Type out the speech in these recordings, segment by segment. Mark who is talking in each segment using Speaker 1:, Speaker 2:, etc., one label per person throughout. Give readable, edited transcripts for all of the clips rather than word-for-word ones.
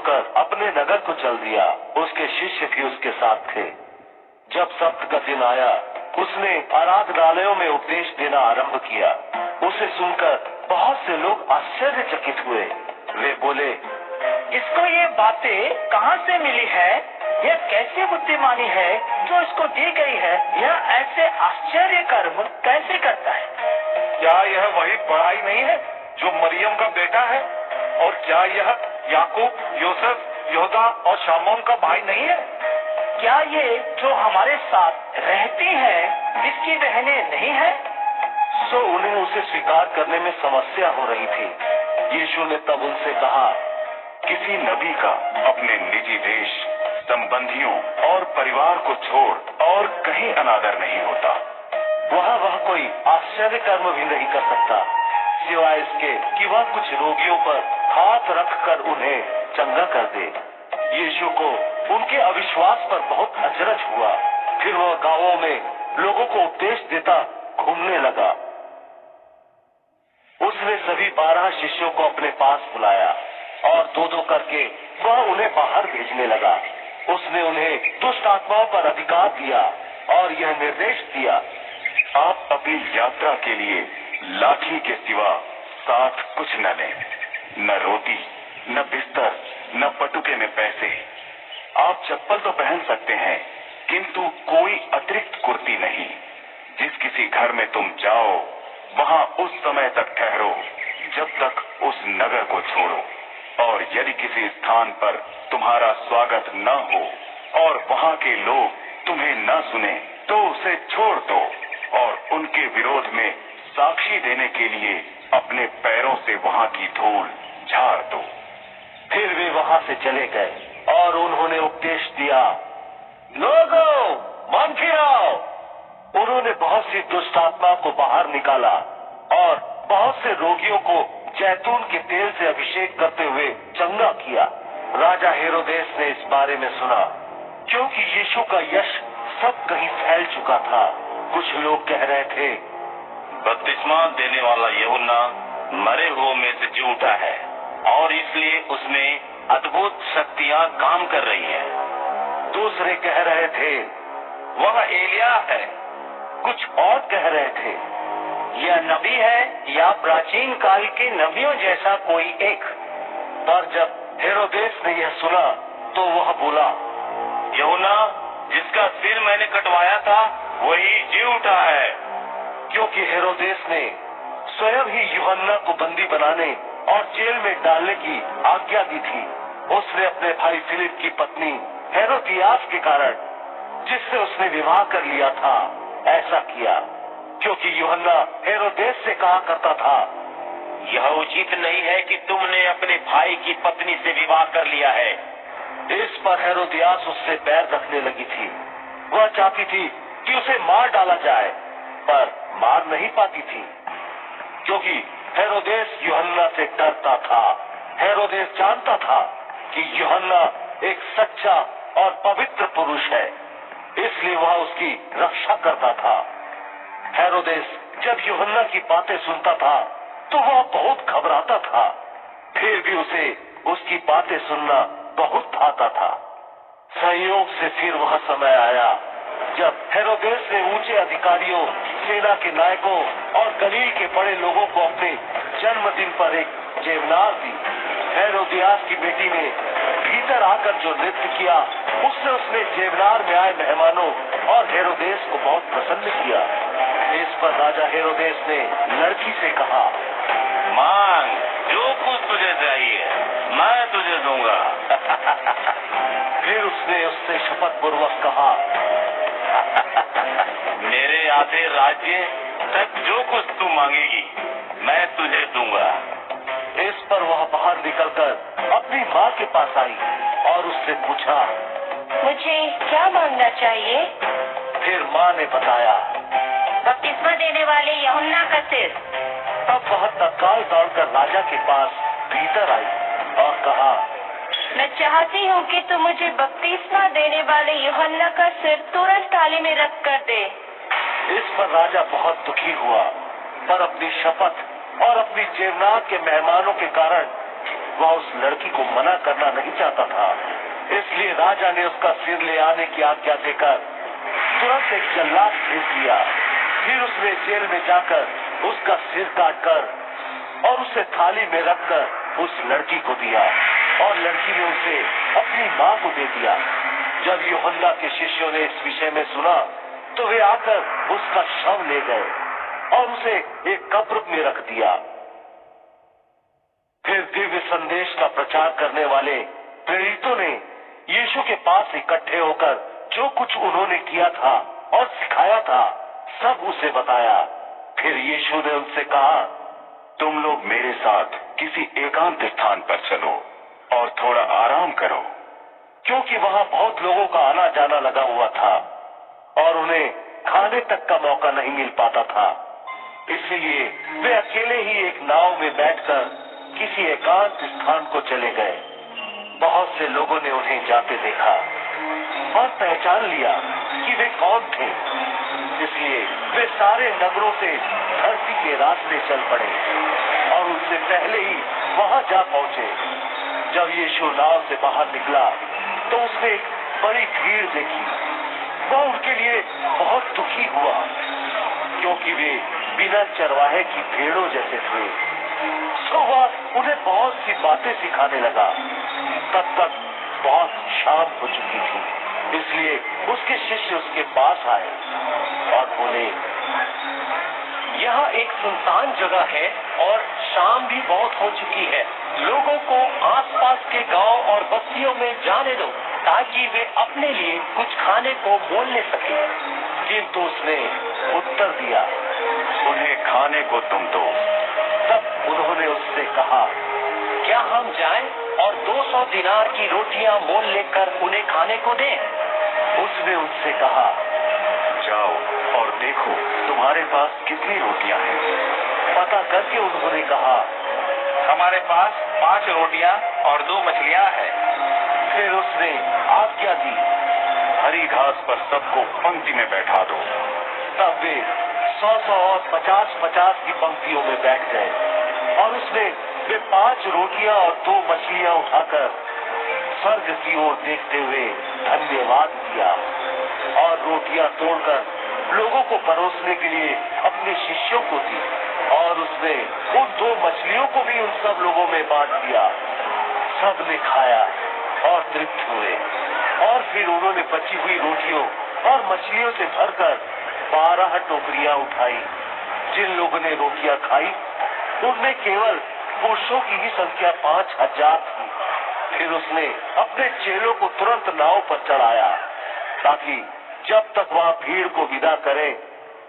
Speaker 1: छोड़कर अपने नगर को चल दिया। उसके शिष्य भी उसके साथ थे। जब सप्त का दिन आया, उसने आराधनालयों में उपदेश देना आरंभ किया। उसे सुनकर बहुत से लोग आश्चर्यचकित हुए। वे बोले,
Speaker 2: इसको ये बातें कहाँ से मिली है? यह कैसी बुद्धिमानी है जो इसको दी गई है? यह ऐसे आश्चर्य कर्म कैसे करता है?
Speaker 3: क्या यह वही पढ़ाई नहीं है जो मरियम का बेटा है? और क्या यह याकूब, यूसुफ, यहूदा और शामौन का भाई नहीं है?
Speaker 2: क्या ये जो हमारे साथ रहती है इसकी बहनें नहीं है?
Speaker 1: सो उन्हें उसे स्वीकार करने में समस्या हो रही थी। यीशु ने तब उनसे कहा,
Speaker 3: किसी नबी का अपने निजी देश, संबंधियों और परिवार को छोड़ और कहीं अनादर नहीं होता।
Speaker 1: वह कोई आश्चर्य कर्म भी नहीं कर सकता, सिवाय इसके कि वह कुछ रोगियों पर हाथ रखकर उन्हें चंगा कर दे। यीशु को उनके अविश्वास पर बहुत अचरज हुआ। फिर वह गांवों में लोगों को उपदेश देता घूमने लगा। उसने सभी 12 शिष्यों को अपने पास बुलाया और दो करके वह उन्हें बाहर भेजने लगा। उसने उन्हें दुष्ट आत्माओं पर अधिकार दिया और यह निर्देश दिया,
Speaker 3: आप अपनी यात्रा के लिए लाठी के सिवा साथ कुछ न लें, न रोटी, न बिस्तर, न पटुके में पैसे। आप चप्पल तो पहन सकते हैं, किंतु कोई अतिरिक्त कुर्ती नहीं। जिस किसी घर में तुम जाओ, वहाँ उस समय तक ठहरो जब तक उस नगर को छोड़ो। और यदि किसी स्थान पर तुम्हारा स्वागत न हो और वहाँ के लोग तुम्हें न सुने, तो उसे छोड़ दो और उनके विरोध में साक्षी देने के लिए अपने पैरों से वहाँ की धूल झाड़ दो।
Speaker 1: फिर वे वहाँ से चले गए और उन्होंने उपदेश दिया, लोगों, मन फिराओ। उन्होंने बहुत सी दुष्ट आत्मा को बाहर निकाला और बहुत से रोगियों को जैतून के तेल से अभिषेक करते हुए चंगा किया। राजा हेरोदेस ने इस बारे में सुना, क्योंकि यीशु का यश सब कहीं फैल चुका था। कुछ लोग कह रहे थे,
Speaker 4: बपतिस्मा देने वाला यूहन्ना मरे हुओं में से जी उठा है और इसलिए उसमें अद्भुत शक्तियां काम कर रही हैं।
Speaker 1: दूसरे कह रहे थे,
Speaker 4: वह एलिया है।
Speaker 1: कुछ और कह रहे थे,
Speaker 2: यह नबी है या प्राचीन काल के नबियों जैसा कोई एक।
Speaker 1: पर जब हेरोदेस ने यह सुना तो वह बोला,
Speaker 4: यूहन्ना जिसका सिर मैंने कटवाया था वही जी उठा है।
Speaker 1: क्योंकि हेरोदेस ने स्वयं ही यूहन्ना को बंदी बनाने और जेल में डालने की आज्ञा दी थी। उसने अपने भाई फिलिप की पत्नी हेरोदियास के कारण, जिससे उसने विवाह कर लिया था, ऐसा किया। क्योंकि यूहन्ना हेरोदेस से कहा करता था,
Speaker 4: यह उचित नहीं है कि तुमने अपने भाई की पत्नी से विवाह कर लिया है।
Speaker 1: इस पर हेरोदियास उससे बैर रखने लगी थी। वह चाहती थी कि उसे मार डाला जाए, पर मार नहीं पाती थी, क्योंकि हेरोदेस यूहन्ना से डरता था। हेरोदेस जानता था कि यूहन्ना एक सच्चा और पवित्र पुरुष है, इसलिए वह उसकी रक्षा करता था। हेरोदेस जब यूहन्ना की बातें सुनता था तो वह बहुत घबराता था। फिर भी उसे उसकी बातें सुनना बहुत भाता था। संयोग से फिर वह समय आया जब हेरोदेस ने ऊंचे अधिकारियों, सेना के नायकों और गलील के बड़े लोगों को अपने जन्मदिन पर एक जेवनार दी। हेरोदियास की बेटी ने भीतर आकर जो नृत्य किया, उससे उसने जेवनार में आए मेहमानों और हेरोदेस को बहुत प्रसन्न किया। इस पर राजा हेरोदेस ने लड़की से कहा,
Speaker 4: मांग जो कुछ तुझे चाहिए मैं तुझे दूंगा।
Speaker 1: फिर उसने उससे शपथ पूर्वक कहा,
Speaker 4: मेरे आधे राज्य तक जो कुछ तू मांगेगी मैं तुझे दूंगा।
Speaker 1: इस पर वह बाहर निकलकर अपनी माँ के पास आई और उससे पूछा,
Speaker 5: मुझे क्या मांगना चाहिए?
Speaker 1: फिर माँ ने बताया,
Speaker 5: बपतिस्मा देने वाले यूहन्ना का सिर।
Speaker 1: तब वह तत्काल दौड़कर राजा के पास भीतर आई और कहा,
Speaker 5: मैं चाहती हूँ कि तू मुझे बपतिस्मा देने वाले यूहन्ना का सिर तुरंत थाली में रख कर दे।
Speaker 1: इस पर राजा बहुत दुखी हुआ, पर अपनी शपथ और अपनी जेवनार के मेहमानों के कारण वह उस लड़की को मना करना नहीं चाहता था। इसलिए राजा ने उसका सिर ले आने की आज्ञा देकर तुरंत एक जल्लाद भेज दिया। फिर उसने जेल में जाकर उसका सिर काटकर और उसे थाली में रखकर उस लड़की को दिया और लड़की ने उसे अपनी माँ को दे दिया। जब यूहन्ना के शिष्यों ने इस विषय में सुना तो वे आकर उसका शव ले गए और उसे एक कब्र में रख दिया। फिर दिव्य संदेश का प्रचार करने वाले प्रेरितों ने यीशु के पास इकट्ठे होकर जो कुछ उन्होंने किया था और सिखाया था सब उसे बताया। फिर यीशु ने उनसे कहा,
Speaker 3: तुम लोग मेरे साथ किसी एकांत स्थान पर चलो और थोड़ा आराम करो,
Speaker 1: क्योंकि वहाँ बहुत लोगों का आना जाना लगा हुआ था और उन्हें खाने तक का मौका नहीं मिल पाता था। इसलिए वे अकेले ही एक नाव में बैठकर किसी एकांत स्थान को चले गए। बहुत से लोगों ने उन्हें जाते देखा और पहचान लिया कि वे कौन थे। इसलिए वे सारे नगरों से धरती के रास्ते चल पड़े और उनसे पहले ही वहां जा पहुंचे। जब यीशु नाव से बाहर निकला तो उसने एक बड़ी भीड़ देखी। वह उनके लिए बहुत दुखी हुआ, क्योंकि वे बिना चरवाहे की भेड़ों जैसे थे। तो वह उन्हें बहुत सी बातें सिखाने लगा। तब तक बहुत शाम हो चुकी थी, इसलिए उसके शिष्य उसके पास आए और बोले,
Speaker 2: यहाँ एक सुनसान जगह है और शाम भी बहुत हो चुकी है। लोगों को आसपास के गांव और बस्तियों में जाने दो ताकि वे अपने लिए कुछ खाने को मोल ले सके।
Speaker 1: किंतु उसने उत्तर दिया,
Speaker 3: उन्हें खाने को तुम दो।
Speaker 1: तब उन्होंने उससे कहा,
Speaker 2: क्या हम जाएं और 200 दिनार की रोटियां मोल लेकर उन्हें खाने को दें?
Speaker 1: उसने उनसे कहा,
Speaker 3: जाओ और देखो तुम्हारे पास कितनी रोटियां हैं।
Speaker 1: पता करके उन्होंने कहा,
Speaker 2: हमारे पास 5 रोटियां और 2 मछलियां हैं।
Speaker 1: फिर उसने आज्ञा दी,
Speaker 3: हरी घास पर सबको पंक्ति में बैठा दो।
Speaker 1: तब वे 100 और 50 की पंक्तियों में बैठ गए और उसने वे 5 रोटियां और 2 मछलियां उठाकर स्वर्ग की ओर देखते हुए धन्यवाद दिया और रोटियां तोड़कर लोगों को परोसने के लिए अपने शिष्यों को दी और उसने उन 2 मछलियों को भी उन सब लोगों में बांट दिया। सब ने खाया और तृप्त हुए और फिर उन्होंने बची हुई रोटियों और मछलियों से भरकर 12 टोकरियां उठाई। जिन लोगों ने रोटियां खाई उनमें केवल पुरुषों की ही संख्या 5000 थी। फिर उसने अपने चेलों को तुरंत नाव पर चढ़ाया ताकि जब तक वह भीड़ को विदा करे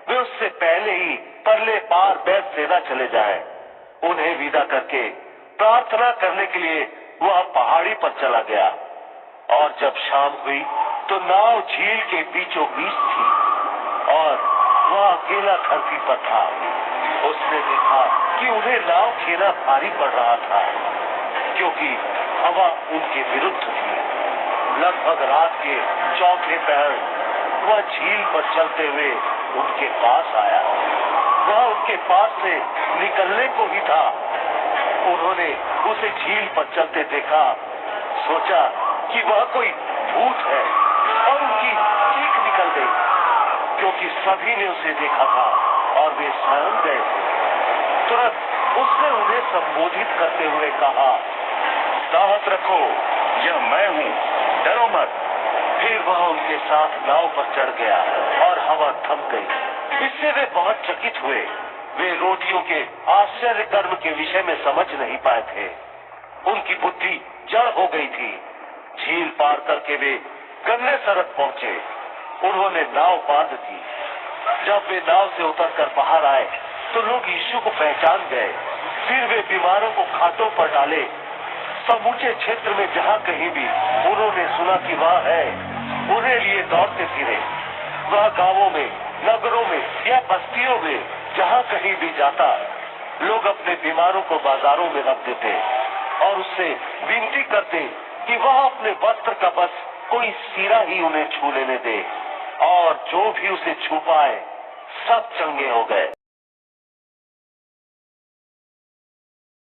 Speaker 1: वे उससे पहले ही परले पार बैतसैदा चले जाएं। उन्हें विदा करके प्रार्थना करने के लिए वह पहाड़ी पर चला गया और जब शाम हुई तो नाव झील के बीचों बीच थी और वह अकेला धरती पर था। उसने देखा कि उन्हें नाव खेना भारी पड़ रहा था, क्योंकि हवा उनके विरुद्ध थी। लगभग रात के चौथे पहर वह झील पर चलते हुए उनके पास आया। वह उनके पास से निकलने को ही था। उन्होंने उसे झील पर चलते देखा, सोचा कि वह कोई भूत है और उनकी चीख निकल गई, क्योंकि सभी ने उसे देखा था और वे सहम गए थे। तुरंत उसने उन्हें संबोधित करते हुए कहा,
Speaker 3: साहस रखो, यह मैं हूँ, डरो मत।
Speaker 1: फिर वह उनके साथ नाव पर चढ़ गया और हवा थम गई। इससे वे बहुत चकित हुए। वे रोटियों के आश्चर्य कर्म के विषय में समझ नहीं पाए थे। उनकी बुद्धि जड़ हो गई थी। झील पार करके वे गन्ने सड़क पहुंचे। उन्होंने नाव बांध दी। जब वे नाव से उतरकर बाहर आए तो लोग यीशु को पहचान गए। फिर वे बीमारों को खाटों पर डाले। समूचे क्षेत्र में जहाँ कहीं भी उन्होंने सुना कि वह है, उन्हें लिए दौड़ते फिरे। वह गांवों में, नगरों में या बस्तियों में जहाँ कहीं भी जाता, लोग अपने बीमारों को बाजारों में रख देते और उससे विनती करते कि वह अपने वस्त्र का बस कोई सिरा ही उन्हें छू लेने दे, और जो भी उसे छू पाए सब चंगे हो गए।